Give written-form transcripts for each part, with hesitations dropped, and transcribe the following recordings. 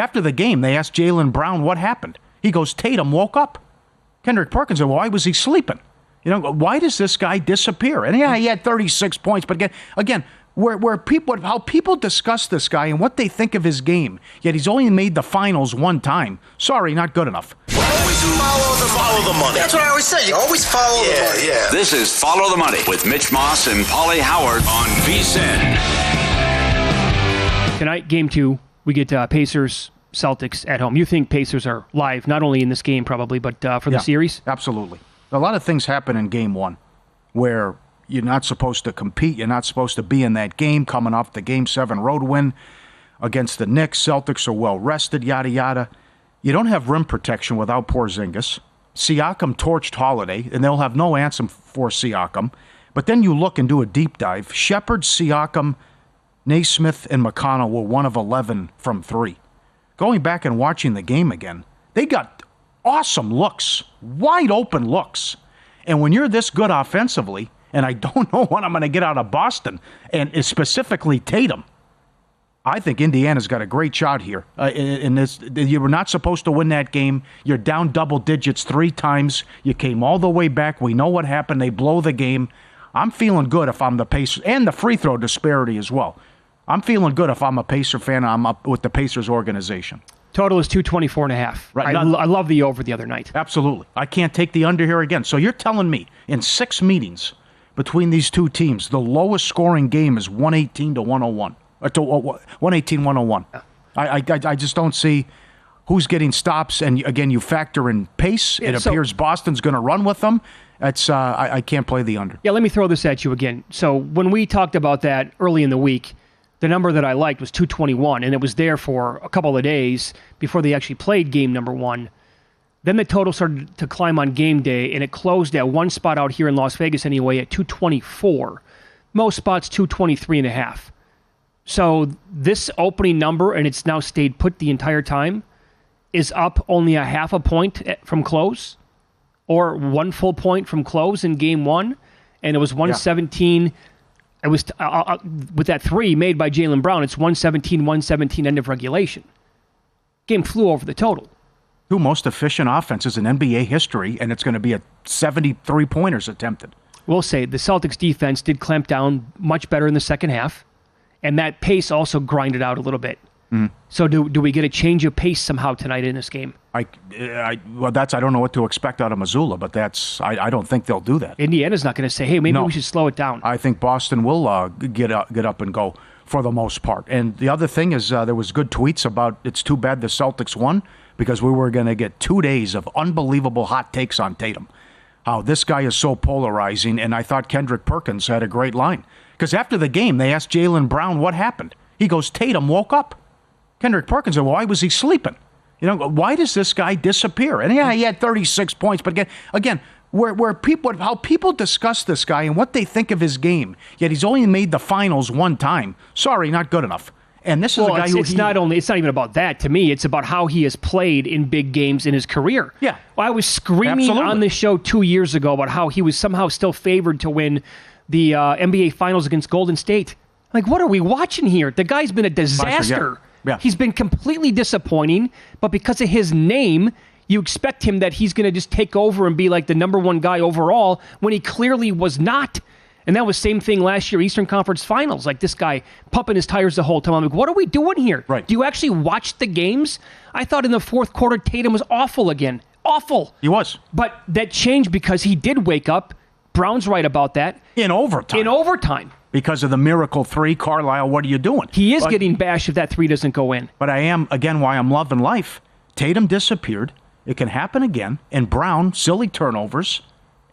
After the game, they asked Jaylen Brown what happened. He goes, Tatum woke up. Kendrick Perkins said, well, why was he sleeping? Why does this guy disappear? And yeah, he had 36 points, but again, how people discuss this guy and what they think of his game, yet he's only made the finals one time. Sorry, not good enough. Always follow the money. That's what I always say. You always follow the money. Yeah. This is Follow the Money with Mitch Moss and Paulie Howard on VSiN. Tonight, game 2, we get Pacers, Celtics at home. You think Pacers are live, not only in this game probably, but for the series? Absolutely. A lot of things happen in game 1 where you're not supposed to compete. You're not supposed to be in that game coming off the Game 7 road win against the Knicks. Celtics are well rested, yada, yada. You don't have rim protection without Porzingis. Siakam torched Holiday, and they'll have no answer for Siakam. But then you look and do a deep dive. Shepard, Siakam, Naismith, and McConnell were 1 of 11 from 3. Going back and watching the game again, they got awesome looks, wide open looks. And when you're this good offensively, and I don't know what I'm going to get out of Boston, and specifically Tatum, I think Indiana's got a great shot here. In this, you were not supposed to win that game. You're down double digits 3 times. You came all the way back. We know what happened. They blow the game. I'm feeling good if I'm the Pacers, and the free throw disparity as well. I'm feeling good if I'm a Pacer fan. I'm up with the Pacers organization. Total is 224.5. Right. I love the over the other night. Absolutely. I can't take the under here again. So you're telling me in 6 meetings between these two teams, the lowest scoring game is 118 to 101. To 118-101. I just don't see who's getting stops. And again, you factor in pace. It appears Boston's going to run with them. It's I can't play the under. Yeah, let me throw this at you again. So when we talked about that early in the week, the number that I liked was 221, and it was there for a couple of days before they actually played game number 1. Then the total started to climb on game day, and it closed at one spot out here in Las Vegas anyway at 224. Most spots 223.5. So this opening number, and it's now stayed put the entire time, is up only a half a point from close, or 1 full point from close in game 1, and it was 117. Yeah. It was with that 3 made by Jaylen Brown. It's 117 end of regulation. Game flew over the total. 2 most efficient offenses in NBA history, and it's going to be a 73 pointers attempted. We'll say the Celtics defense did clamp down much better in the second half. And that pace also grinded out a little bit. Mm. So do we get a change of pace somehow tonight in this game? I don't know what to expect out of Missoula, but I don't think they'll do that. Indiana's not going to say, hey, maybe we should slow it down. I think Boston will get up and go for the most part. And the other thing is there was good tweets about it's too bad the Celtics won because we were going to get 2 days of unbelievable hot takes on Tatum. How this guy is so polarizing, and I thought Kendrick Perkins had a great line. Because after the game, they asked Jaylen Brown what happened. He goes, Tatum woke up. Kendrick Perkins said, well, why was he sleeping? Why does this guy disappear? And yeah, he had 36 points. But again, how people discuss this guy and what they think of his game, yet he's only made the finals one time. Sorry, not good enough. And this is a guy it's not even about that. To me, it's about how he has played in big games in his career. Yeah. Well, I was screaming on this show 2 years ago about how he was somehow still favored to win the NBA Finals against Golden State. Like, what are we watching here? The guy's been a disaster. Yeah. He's been completely disappointing, but because of his name, you expect him that he's going to just take over and be like the number 1 guy overall when he clearly was not. And that was the same thing last year, Eastern Conference Finals. Like this guy pumping his tires the whole time. I'm like, what are we doing here? Right. Do you actually watch the games? I thought in the fourth quarter, Tatum was awful again. Awful. He was. But that changed because he did wake up. Brown's right about that. In overtime. Because of the miracle 3, Carlisle, what are you doing? He is getting bashed if that 3 doesn't go in. But I am, again, why I'm loving life. Tatum disappeared. It can happen again. And Brown, silly turnovers.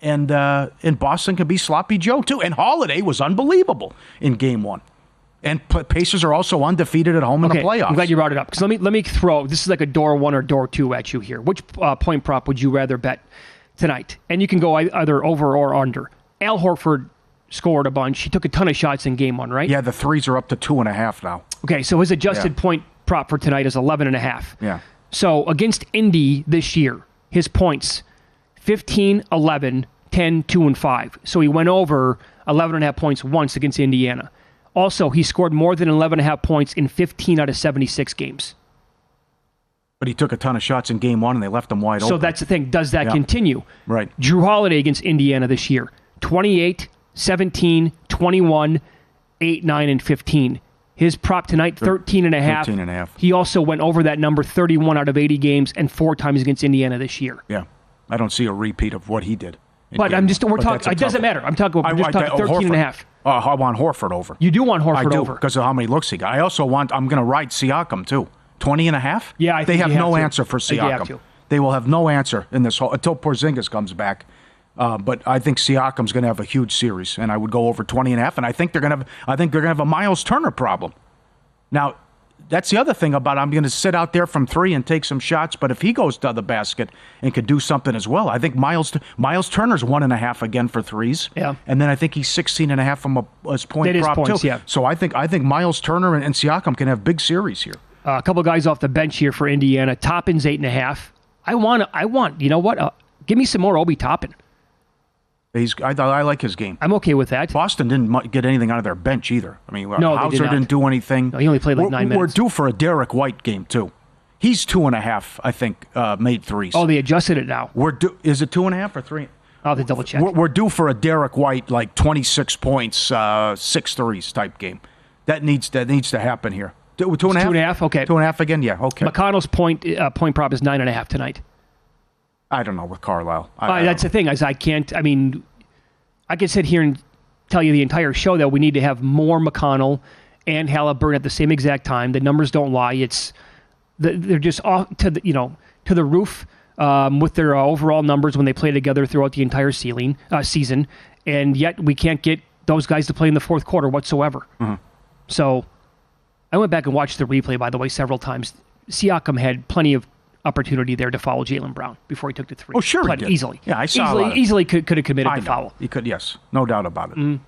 And Boston can be sloppy Joe, too. And Holiday was unbelievable in Game 1. And Pacers are also undefeated at home in the playoffs. I'm glad you brought it up. Because let me throw, this is like a door 1 or door 2 at you here. Which point prop would you rather bet tonight? And you can go either over or under. Al Horford scored a bunch. He took a ton of shots in Game 1, right? Yeah, the 3s are up to 2.5 now. Okay, so his adjusted point prop for tonight is 11.5. Yeah. So against Indy this year, his points, 15, 11, 10, 2, and 5. So he went over 11.5 points once against Indiana. Also, he scored more than 11.5 points in 15 out of 76 games. But he took a ton of shots in game one, and they left him wide open. So that's the thing. Does that continue? Right. Drew Holiday against Indiana this year, 28, 17, 21, 8, 9, and 15. His prop tonight, 13.5. 13.5. He also went over that number 31 out of 80 games and 4 times against Indiana this year. Yeah. I don't see a repeat of what he did. But we're talking, it doesn't matter. I'm talking about 13.5. I want Horford over. You do want Horford over. Because of how many looks he got. I also I'm going to ride Siakam too. 20.5? Yeah, I think they have no to. answer for Siakam. They will have no answer in this whole until Porzingis comes back. But I think Siakam's going to have a huge series, and I would go over 20.5. And I think they're going to have a Miles Turner problem. Now, that's the other thing about I'm going to sit out there from 3 and take some shots. But if he goes to the basket and could do something as well, I think Miles Turner's 1.5 again for threes. Yeah. And then I think he's 16.5 from his point prop points, too. yeah. So I think Miles Turner and Siakam can have big series here. A couple guys off the bench here for Indiana. Toppin's 8.5. I want. You know what? Give me some more Obi Toppin. I like his game. I'm okay with that. Boston didn't get anything out of their bench either. I mean, no, Hauser didn't do anything. No, he only played like 9 minutes. We're due for a Derek White game too. He's 2.5, I think, made threes. Oh, they adjusted it now. Is it 2.5 or 3? I'll have to double check. We're due for a Derek White, like 26 points, 6 threes type game. That needs to happen here. 2.5? 2.5? Okay. 2.5 again? Yeah, okay. McConnell's point prop is 9.5 tonight. I don't know with Carlisle. That's the thing. I could sit here and tell you the entire show that we need to have more McConnell and Halliburton at the same exact time. The numbers don't lie. They're just off to the roof with their overall numbers when they play together throughout the entire season, and yet we can't get those guys to play in the fourth quarter whatsoever. Mm-hmm. So I went back and watched the replay, by the way, several times. Siakam had plenty of opportunity there to foul Jaylen Brown before he took the 3. Oh, sure he did. Easily. Yeah, I saw Easily could have committed the foul. He could, yes. No doubt about it.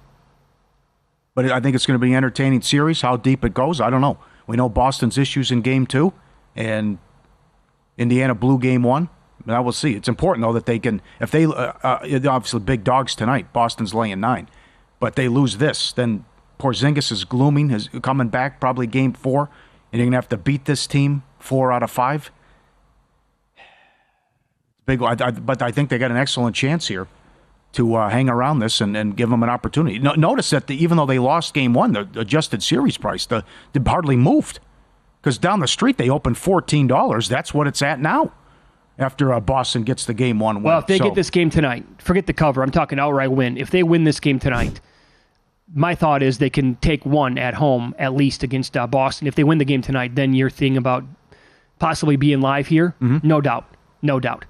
But I think it's going to be an entertaining series. How deep it goes, I don't know. We know Boston's issues in Game 2, and Indiana blew Game 1. Now we'll see. It's important, though, that they can, if they, obviously big dogs tonight, Boston's laying 9, but they lose this, then Porzingis is glooming, is coming back probably Game 4, and you're going to have to beat this team 4 out of 5. But I think they got an excellent chance here to hang around this and give them an opportunity. Notice that even though they lost Game 1, the adjusted series price they hardly moved. Because down the street they opened $14. That's what it's at now after Boston gets the Game 1 win. Well, if they get this game tonight, forget the cover. I'm talking outright win. If they win this game tonight, my thought is they can take 1 at home at least against Boston. If they win the game tonight, then you're thinking about possibly being live here. Mm-hmm. No doubt.